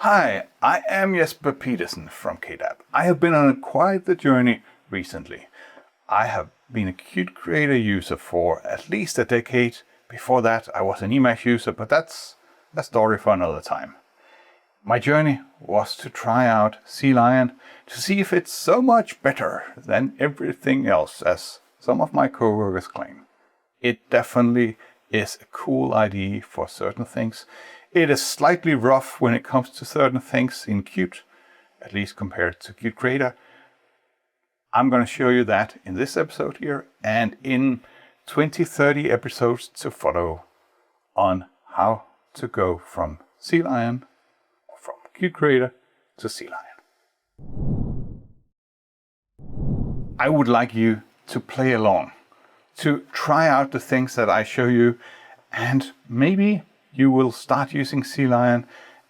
Hi, I am Jesper Pedersen from Qt. I have been on quite the journey recently. I have been a Qt Creator user for at least a decade. Before that I was an Emacs user, but that's a story for another time. My journey was to try out CLion to see if it's so much better than everything else as some of my coworkers claim. It definitely is a cool IDE for certain things. It is slightly rough when it comes to certain things in Qt, at least compared to Qt Creator. I'm going to show you that in this episode here and in 20-30 episodes to follow on how to go from CLion, from Qt Creator to CLion. I would like you to play along, to try out the things that I show you, and maybe you will start using CLion,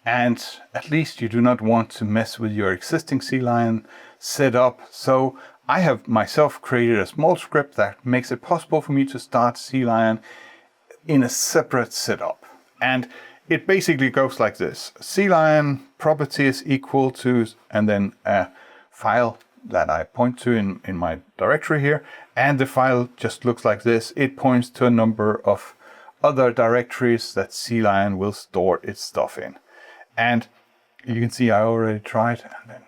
and at least you do not want to mess with your existing CLion setup. So I have myself created a small script that makes it possible for me to start CLion in a separate setup. And it basically goes like this. CLion properties equal to, and then a file that I point to in my directory here. And the file just looks like this. It points to a number of other directories that CLion will store its stuff in. And you can see I already tried, and then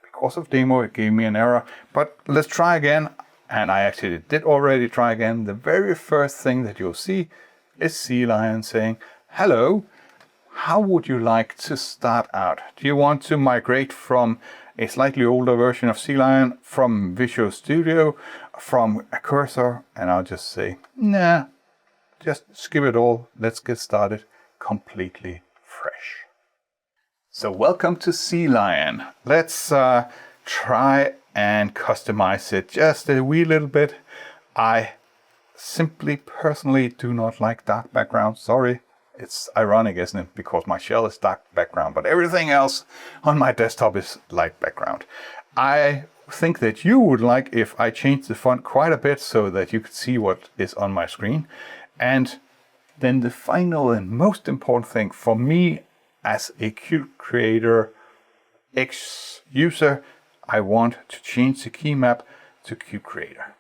because of demo it gave me an error. But let's try again, and I actually did already try again. The very first thing that you'll see is CLion saying, hello, how would you like to start out? Do you want to migrate from a slightly older version of CLion, from Visual Studio, from a cursor? And I'll just say, nah, just skip it all. Let's get started completely fresh. So welcome to CLion. Let's try and customize it just a wee little bit. I simply personally do not like dark background. Sorry, it's ironic, isn't it? Because my shell is dark background, but everything else on my desktop is light background. I think that you would like if I changed the font quite a bit so that you could see what is on my screen. And then the final and most important thing for me as a Qt Creator X user, I want to change the keymap to Qt Creator.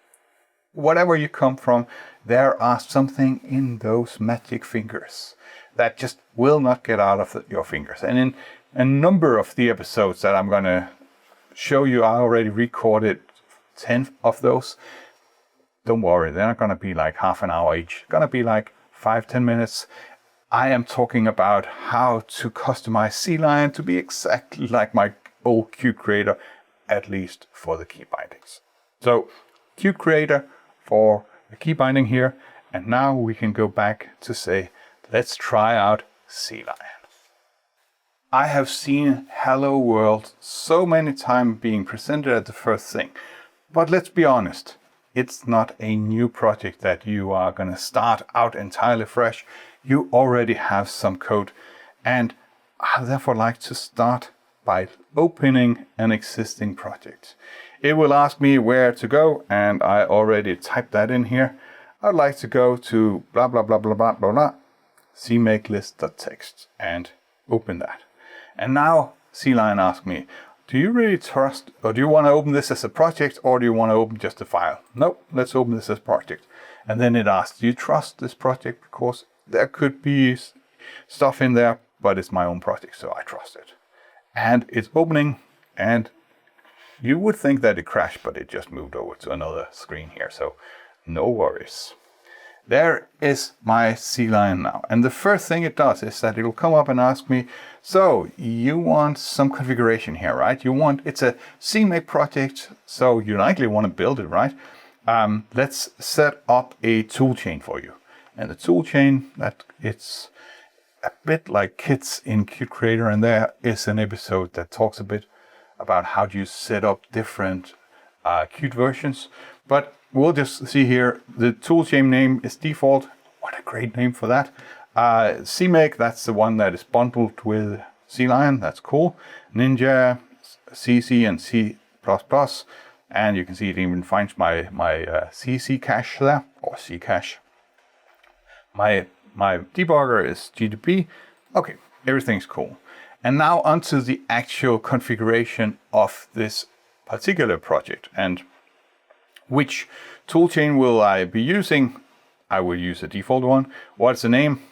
Whatever you come from, there are something in those magic fingers that just will not get out of your fingers. And in a number of the episodes that I'm going to show you, I already recorded 10 of those. Don't worry, they're not going to be like half an hour each. It's going to be like 5-10 minutes. I am talking about how to customize CLion to be exactly like my old Qt Creator, at least for the key bindings. So Qt Creator for the key binding here. And now we can go back to say, let's try out CLion. I have seen Hello World so many times being presented as the first thing. But let's be honest. It's not a new project that you are going to start out entirely fresh. You already have some code, and I therefore like to start by opening an existing project. It will ask me where to go, and I already typed that in here. I'd like to go to blah blah blah blah blah blah blah CMake list.txt and open that. And now CLion asks me, do you really trust, or do you want to open this as a project, or do you want to open just a file? Nope, let's open this as a project. And then it asks, do you trust this project? Because there could be stuff in there, but it's my own project, so I trust it. And it's opening, and you would think that it crashed, but it just moved over to another screen here, so no worries. There is my CLion now. And the first thing it does is that it'll come up and ask me, so you want some configuration here, right? It's a CMake project, so you likely want to build it, right? Let's set up a toolchain for you. And the toolchain, that it's a bit like kits in Qt Creator, and there is an episode that talks a bit about how do you set up different Qt versions. But we'll just see here, the toolchain name is default. What a great name for that. CMake, that's the one that is bundled with CLion. That's cool. Ninja, CC, and C++. And you can see it even finds my CC cache there, or C cache. My debugger is GDB. Okay, everything's cool. And now onto the actual configuration of this particular project and which toolchain will I be using. I will use a default one. What's the name?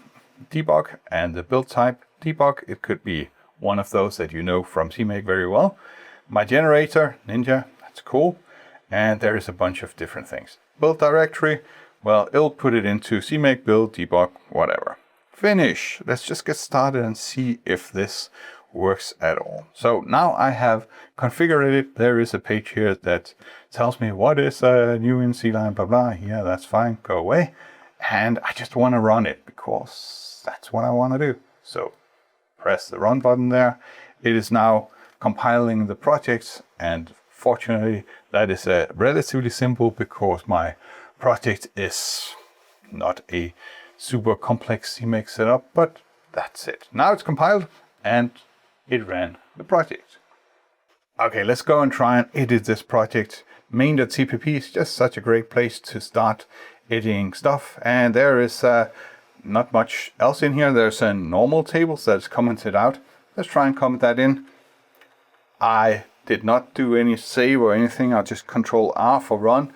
Debug, and the build type debug. It could be one of those that you know from CMake very well. My generator, Ninja, that's cool. And there is a bunch of different things. Build directory, well, it'll put it into CMake, build, debug, whatever. Finish. Let's just get started and see if this works at all. So now I have configured it. There is a page here that tells me what is new in CLion, blah, blah. Yeah, that's fine. Go away. And I just want to run it because that's what I want to do. So press the run button there. It is now compiling the projects, and fortunately that is relatively simple because my project is not a super complex CMake setup, but that's it. Now it's compiled and it ran the project. Okay, let's go and try and edit this project. Main.cpp is just such a great place to start editing stuff, and there is not much else in here. There's a normal tables that's commented out. Let's try and comment that in. I did not do any save or anything. I'll just Control R for run.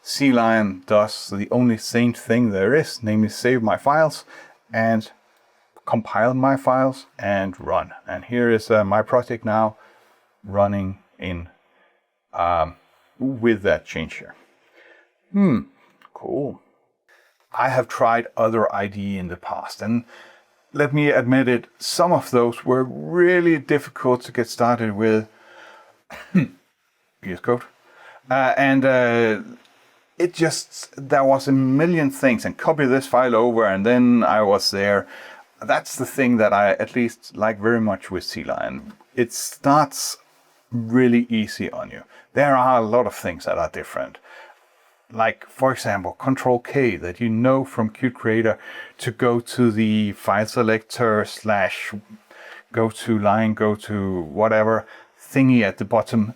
CLion does the only sane thing there is, namely save my files and compile my files and run. And here is my project now running in with that change here. Cool. I have tried other IDE in the past, and let me admit it, some of those were really difficult to get started with. VS Code. It just, there was a million things, and copy this file over, and then I was there. That's the thing that I at least like very much with CLion. It starts really easy on you. There are a lot of things that are different. Like, for example, Control K that you know from Qt Creator to go to the file selector / go to line, go to whatever thingy at the bottom.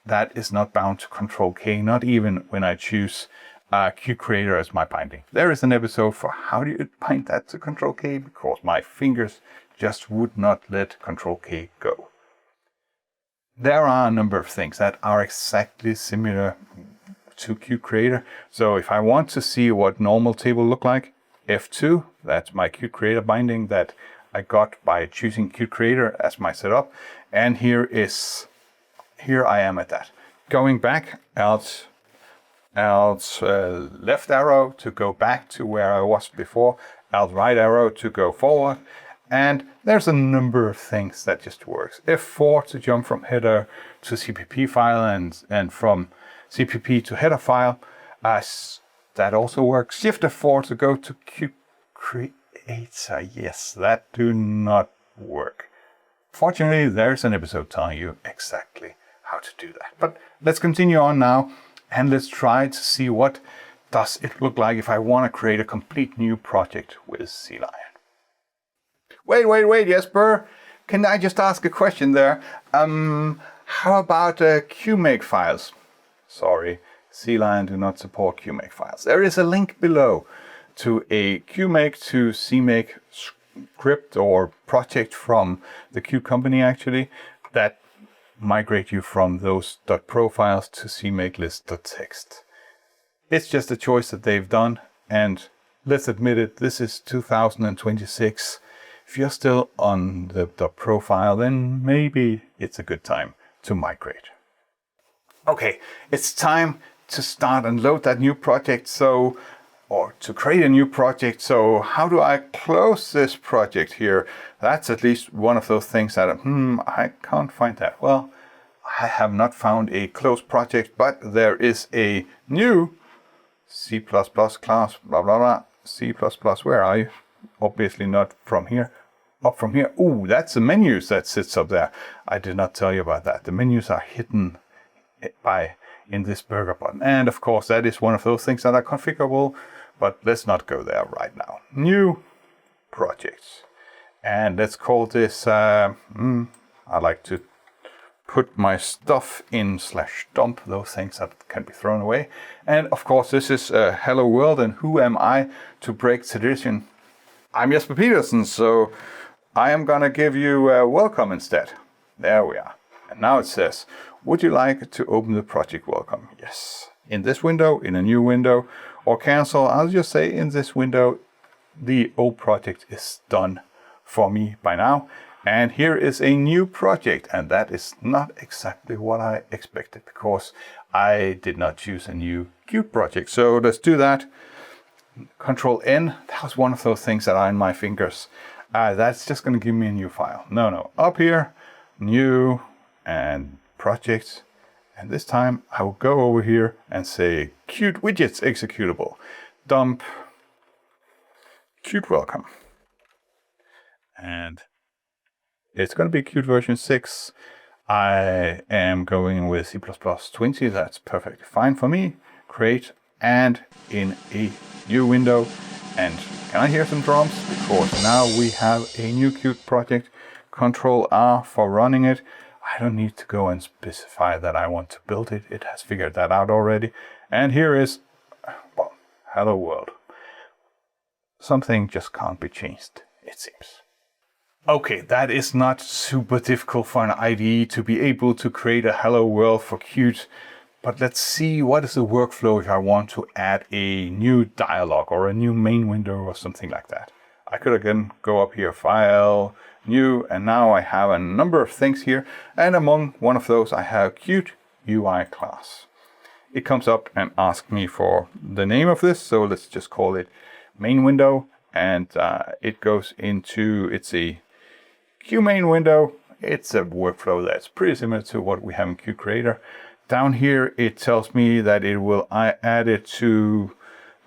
That is not bound to Control K, not even when I choose Qt Creator as my binding. There is an episode for how do you bind that to Control K, because my fingers just would not let Control K go. There are a number of things that are exactly similar to Qt Creator. So if I want to see what normal table look like, F2, that's my Qt Creator binding that I got by choosing Qt Creator as my setup. And here I am at that. Going back, Alt left arrow to go back to where I was before, Alt right arrow to go forward. And there's a number of things that just works. F4 to jump from header to CPP file and from CPP to header file. That also works. Shift F4 to go to Qt Creator. Yes, that do not work. Fortunately, there's an episode telling you exactly how to do that. But let's continue on now and let's try to see what does it look like if I want to create a complete new project with CLion. Wait, Jesper. Can I just ask a question there? How about QMake files? Sorry, CLion do not support QMake files. There is a link below to a QMake to CMake script or project from the Qt company actually that migrate you from those .pro files to CMake list.txt. It's just a choice that they've done, and let's admit it, this is 2026. If you're still on the .pro file, then maybe it's a good time to migrate. Okay, it's time to start and load that new project, or to create a new project. So how do I close this project here? That's at least one of those things that, I can't find that. Well, I have not found a closed project, but there is a new C++ class, blah, blah, blah. C++, where are you? Obviously not from here. Up from here. Ooh, that's the menus that sits up there. I did not tell you about that. The menus are hidden in this burger button. And of course, that is one of those things that are configurable, but let's not go there right now. New projects. And let's call this, I like to put my stuff in /dump, those things that can be thrown away. And of course, this is hello world, and who am I to break tradition? I'm Jesper Pedersen, so I am gonna give you welcome instead. There we are. And now it says, would you like to open the project welcome? Yes. In this window, in a new window, or cancel. I'll just say in this window, the old project is done for me by now. And here is a new project, and that is not exactly what I expected because I did not choose a new Qt project. So let's do that. Control N, that was one of those things that are in my fingers. That's just going to give me a new file. No, up here, new and projects. And this time I will go over here and say Qt Widgets executable. Dump Qt welcome. And it's going to be Qt version 6. I am going with C++ 20. That's perfectly fine for me. Create and in a new window. And can I hear some drums? Because now we have a new Qt project. Control R for running it. I don't need to go and specify that I want to build it. It has figured that out already. And here is, well, hello world. Something just can't be changed, it seems. Okay, that is not super difficult for an IDE to be able to create a hello world for Qt. But let's see what is the workflow if I want to add a new dialog or a new main window or something like that. I could again go up here, File, New, and now I have a number of things here. And among one of those I have Qt UI class. It comes up and asks me for the name of this, so let's just call it main window. And it goes into, it's a QMain window. It's a workflow that's pretty similar to what we have in Qt Creator. Down here, it tells me that it will add it to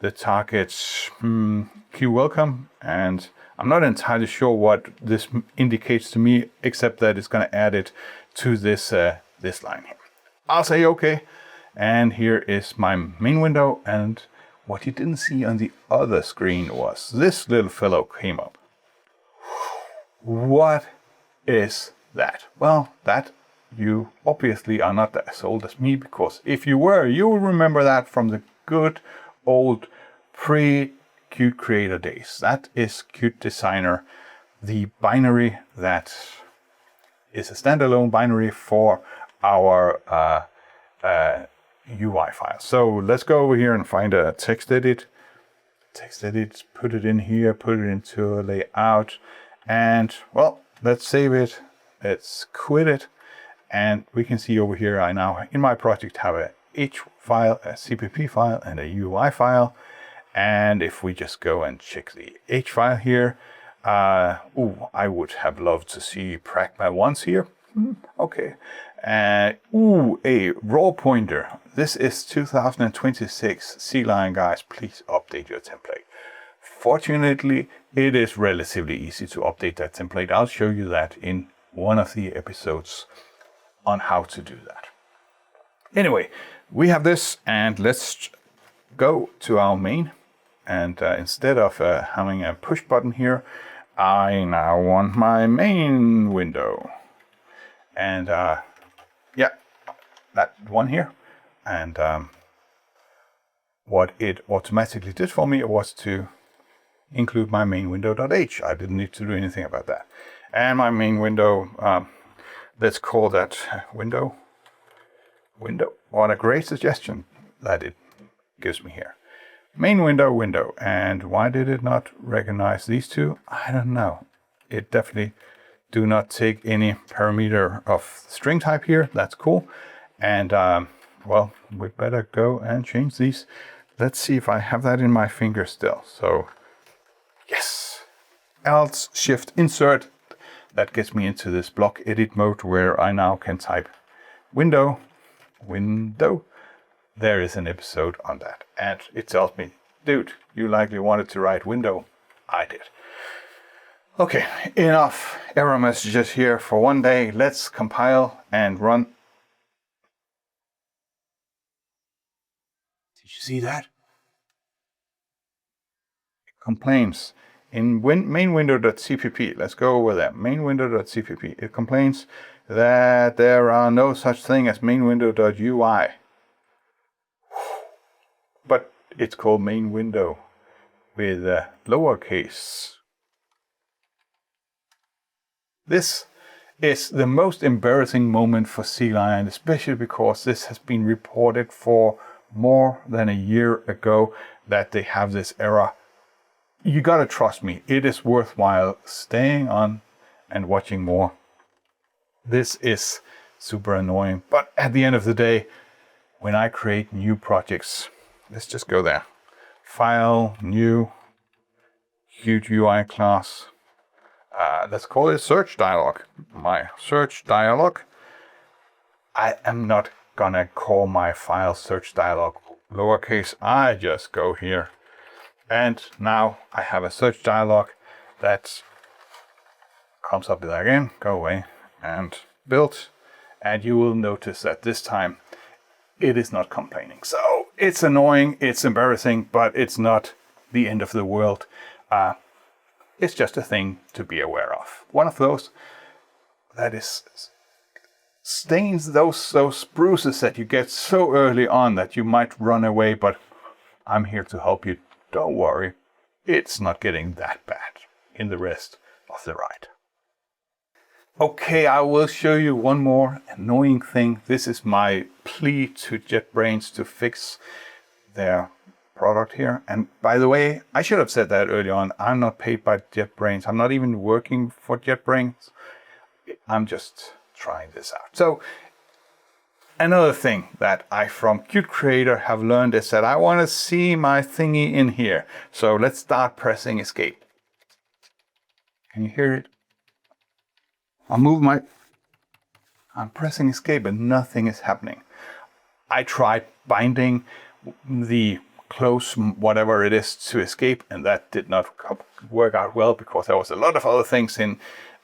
the target's Q welcome. And I'm not entirely sure what this indicates to me, except that it's going to add it to this, this line here. I'll say OK. And here is my main window. And what you didn't see on the other screen was this little fellow came up. What is that? Well, that you obviously are not as old as me, because if you were, you will remember that from the good old pre-Qt Creator days. That is Qt Designer, the binary that is a standalone binary for our UI file. So let's go over here and find a text edit. Text edit, put it in here, put it into a layout, and well, let's save it. Let's quit it. And we can see over here, I now in my project have a H file, a CPP file, and a UI file. And if we just go and check the H file here, I would have loved to see pragma once here. Okay. A raw pointer. This is 2026 CLion, guys. Please update your template. Fortunately, it is relatively easy to update that template. I'll show you that in one of the episodes on how to do that. Anyway, we have this, and let's go to our main. And instead of having a push button here, I now want my main window. And yeah, that one here. And what it automatically did for me was to include my main window.h. I didn't need to do anything about that. And my main window, let's call that window. What a great suggestion that it gives me here. Main window. And why did it not recognize these two? I don't know. It definitely do not take any parameter of string type here. That's cool. And well, we better go and change these. Let's see if I have that in my finger still. So yes, Alt Shift Insert. That gets me into this block edit mode where I now can type window. There is an episode on that. And it tells me, dude, you likely wanted to write window. I did. Okay, enough error messages here for one day. Let's compile and run. Did you see that? It complains. In main window.cpp, let's go over there. Main window.cpp. It complains that there are no such thing as main window.ui. But it's called main window with lowercase. This is the most embarrassing moment for CLion, especially because this has been reported for more than a year ago that they have this error. You gotta trust me, it is worthwhile staying on and watching more. This is super annoying, but at the end of the day, when I create new projects, let's just go there. File, new, Qt UI class. Let's call it search dialog. My search dialog. I am not gonna call my file search dialog lowercase. I just go here. And now I have a search dialog that comes up with again, go away, and build. And you will notice that this time it is not complaining. So it's annoying, it's embarrassing, but it's not the end of the world. It's just a thing to be aware of. One of those that is stains those bruises that you get so early on that you might run away, but I'm here to help you. Don't worry, it's not getting that bad in the rest of the ride. Okay, I will show you one more annoying thing. This is my plea to JetBrains to fix their product here. And by the way, I should have said that early on. I'm not paid by JetBrains. I'm not even working for JetBrains. I'm just trying this out. So another thing that I from Qt Creator have learned is that I want to see my thingy in here. So let's start pressing escape. Can you hear it? I'm pressing escape and nothing is happening. I tried binding the close whatever it is to escape, and that did not work out well because there was a lot of other things in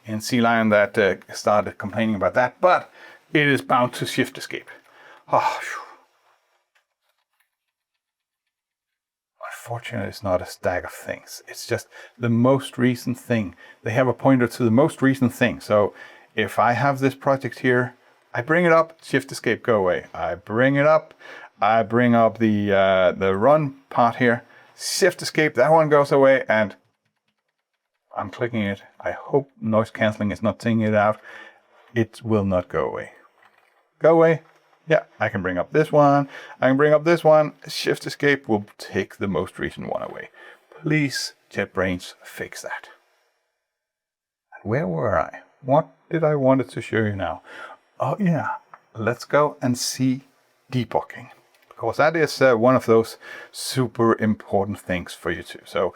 CLion that started complaining about that, but it is bound to shift escape. Oh, unfortunately, it's not a stack of things. It's just the most recent thing. They have a pointer to the most recent thing. So if I have this project here, I bring it up, shift escape, go away. I bring it up, I bring up the run part here, shift escape, that one goes away, and I'm clicking it. I hope noise cancelling is not taking it out. It will not go away. Go away. Yeah, I can bring up this one. I can bring up this one. Shift escape will take the most recent one away. Please, JetBrains, fix that. Where were I? What did I wanted to show you now? Oh yeah, let's go and see debugging, because that is one of those super important things for you too. So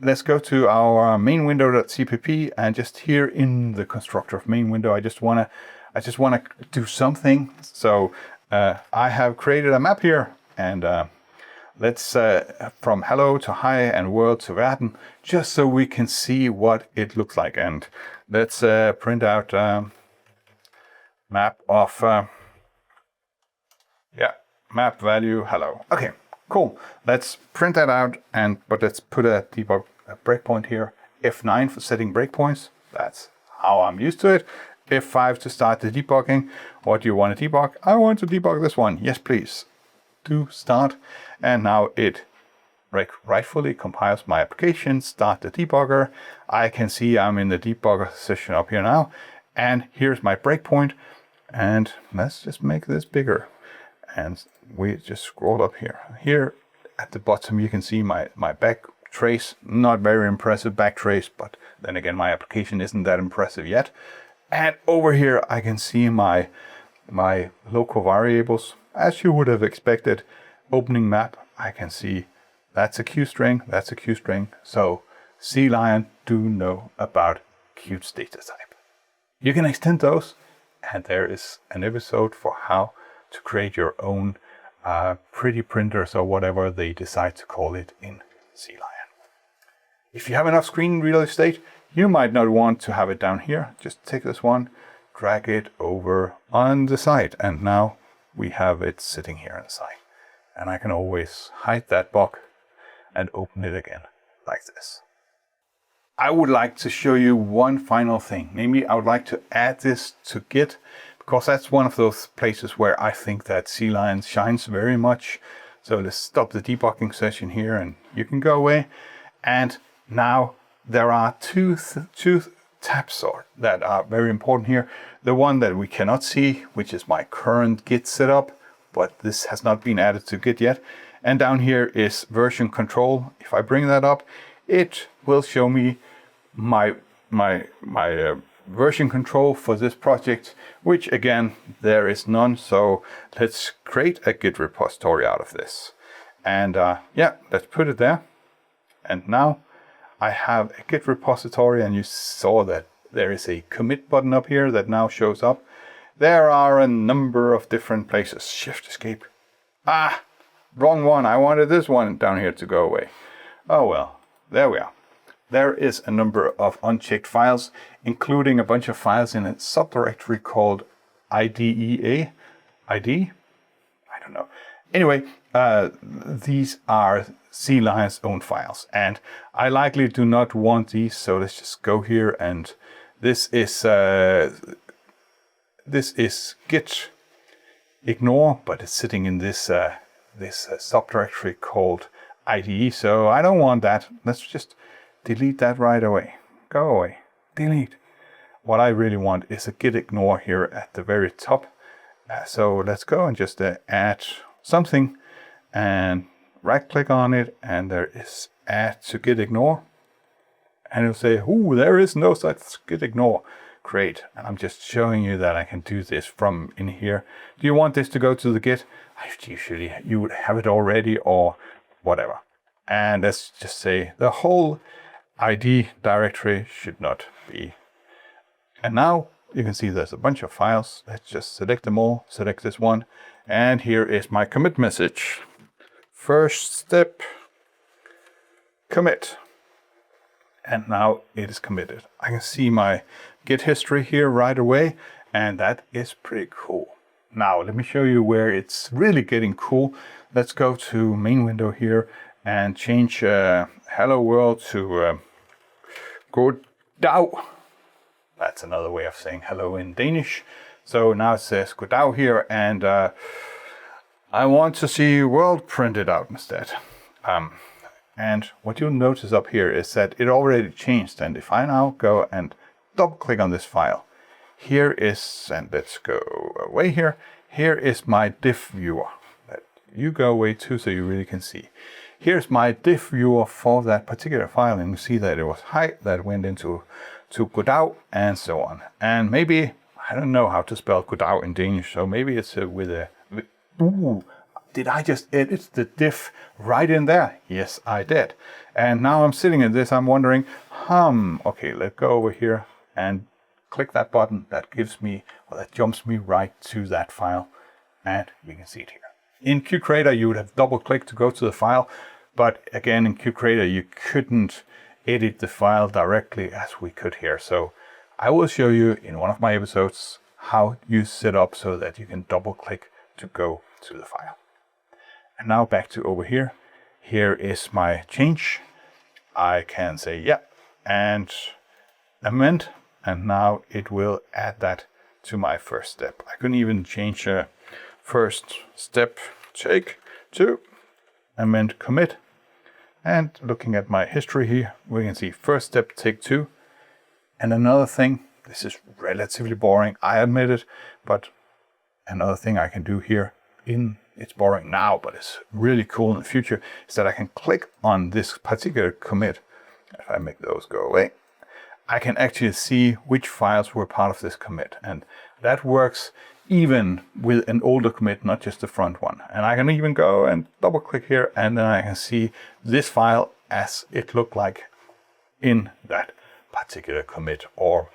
let's go to our main window.cpp, and just here in the constructor of main window, I just wanna do something. So I have created a map here, and let's from hello to hi and world to werden, just so we can see what it looks like. And let's print out map of map value hello. Okay, cool. Let's print that out, but let's put a debug breakpoint here. F9 for setting breakpoints. That's how I'm used to it. F5 to start the debugging. What do you want to debug? I want to debug this one. Yes, please. Do start. And now it rightfully compiles my application. Start the debugger. I can see I'm in the debugger session up here now. And here's my breakpoint. And let's just make this bigger. And we just scroll up here. Here at the bottom, you can see my back trace. Not very impressive back trace, but then again, my application isn't that impressive yet. And over here, I can see my local variables, as you would have expected. Opening map, I can see that's a Q string, that's a Q string. So CLion do know about Qt data type. You can extend those, and there is an episode for how to create your own pretty printers or whatever they decide to call it in CLion. If you have enough screen real estate, you might not want to have it down here. Just take this one, drag it over on the side, and now we have it sitting here on the side. And I can always hide that block and open it again like this. I would like to show you one final thing. Namely, I would like to add this to Git, because that's one of those places where I think that CLion shines very much. So let's stop the debugging session here, and you can go away. And now there are two tabs that are very important here. The one that we cannot see, which is my current Git setup, but this has not been added to Git yet. And down here is version control. If I bring that up, it will show me my version control for this project, which again, there is none. So let's create a Git repository out of this. And yeah, let's put it there. And now I have a Git repository, and you saw that there is a commit button up here that now shows up. There are a number of different places. Shift escape. Ah, wrong one. I wanted this one down here to go away. Oh well, there we are. There is a number of unchecked files, including a bunch of files in a subdirectory called IDEA. ID? I don't know. Anyway, these are CLion's own files, and I likely do not want these, so let's just go here, and this is git ignore, but it's sitting in this subdirectory called IDE, so I don't want that. Let's just delete that right away. Go away. Delete. What I really want is a git ignore here at the very top. So let's go and just add something and right click on it, and there is add to git ignore, and it'll say, oh, there is no such git ignore. Great. And I'm just showing you that I can do this from in here. Do you want this to go to the Git? Usually you would have it already or whatever. And let's just say the whole ID directory should not be. And now you can see there's a bunch of files. Let's just select them all, select this one. And here is my commit message. First step, commit. And now it is committed. I can see my Git history here right away, and that is pretty cool. Now let me show you where it's really getting cool. Let's go to main window here and change hello world to goddag. That's another way of saying hello in Danish. So now it says goddag here, and I want to see world printed out instead. And what you'll notice up here is that it already changed. And if I now go and double click on this file, here is, and let's go away here, here is my diff viewer. You go away too so you really can see. Here's my diff viewer for that particular file, and you see that it was height that went into goddag and so on. And maybe, I don't know how to spell goddag in Danish, so maybe it's with a, ooh, did I just edit the diff right in there? Yes, I did. And now I'm sitting in this, I'm wondering, okay, let's go over here and click that button. That gives me, or that jumps me right to that file. And you can see it here. In QCreator, you would have double clicked to go to the file. But again, in QCreator, you couldn't edit the file directly as we could here. So I will show you in one of my episodes how you set up so that you can double click to go to the file. And now back to over here. Here is my change. I can say, yeah, and amend. And now it will add that to my first step. I couldn't even change first step take to amend commit. And looking at my history here, we can see first step take 2. And another thing, this is relatively boring, I admit it, but another thing I can do here it's boring now, but it's really cool in the future, is that I can click on this particular commit. If I make those go away, I can actually see which files were part of this commit. And that works even with an older commit, not just the front one. And I can even go and double click here, and then I can see this file as it looked like in that particular commit. Or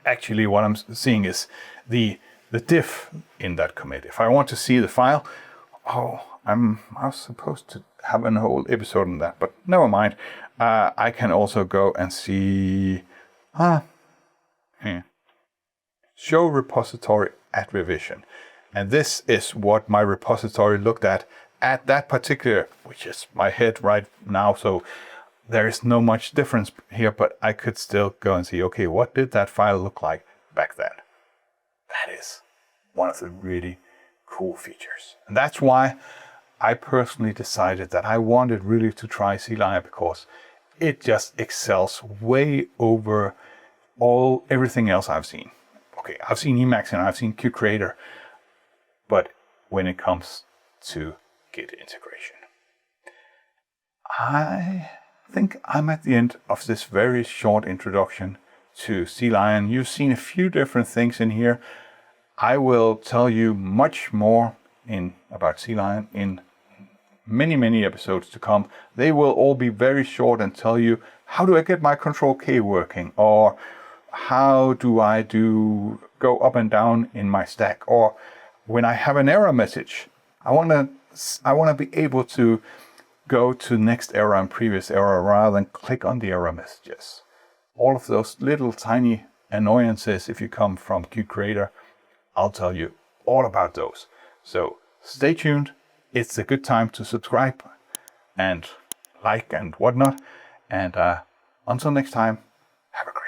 actually what I'm seeing is the diff in that commit. If I want to see the file, I was supposed to have a whole episode on that, but never mind. I can also go and see show repository at revision. And this is what my repository looked at that particular, which is my head right now. So there is no much difference here, but I could still go and see, okay, what did that file look like back then? That is one of the really cool features. And that's why I personally decided that I wanted really to try CLion, because it just excels way over everything else I've seen. Okay, I've seen Emacs and I've seen Qt Creator, but when it comes to Git integration, I think I'm at the end of this very short introduction to CLion. You've seen a few different things in here. I will tell you much more about CLion in many episodes to come. They will all be very short and tell you, how do I get my Control K working? Or how do I go up and down in my stack? Or when I have an error message, I want to be able to go to next error and previous error rather than click on the error messages. All of those little tiny annoyances, if you come from Qt Creator, I'll tell you all about those. So stay tuned. It's a good time to subscribe and like and whatnot. And until next time, have a great day.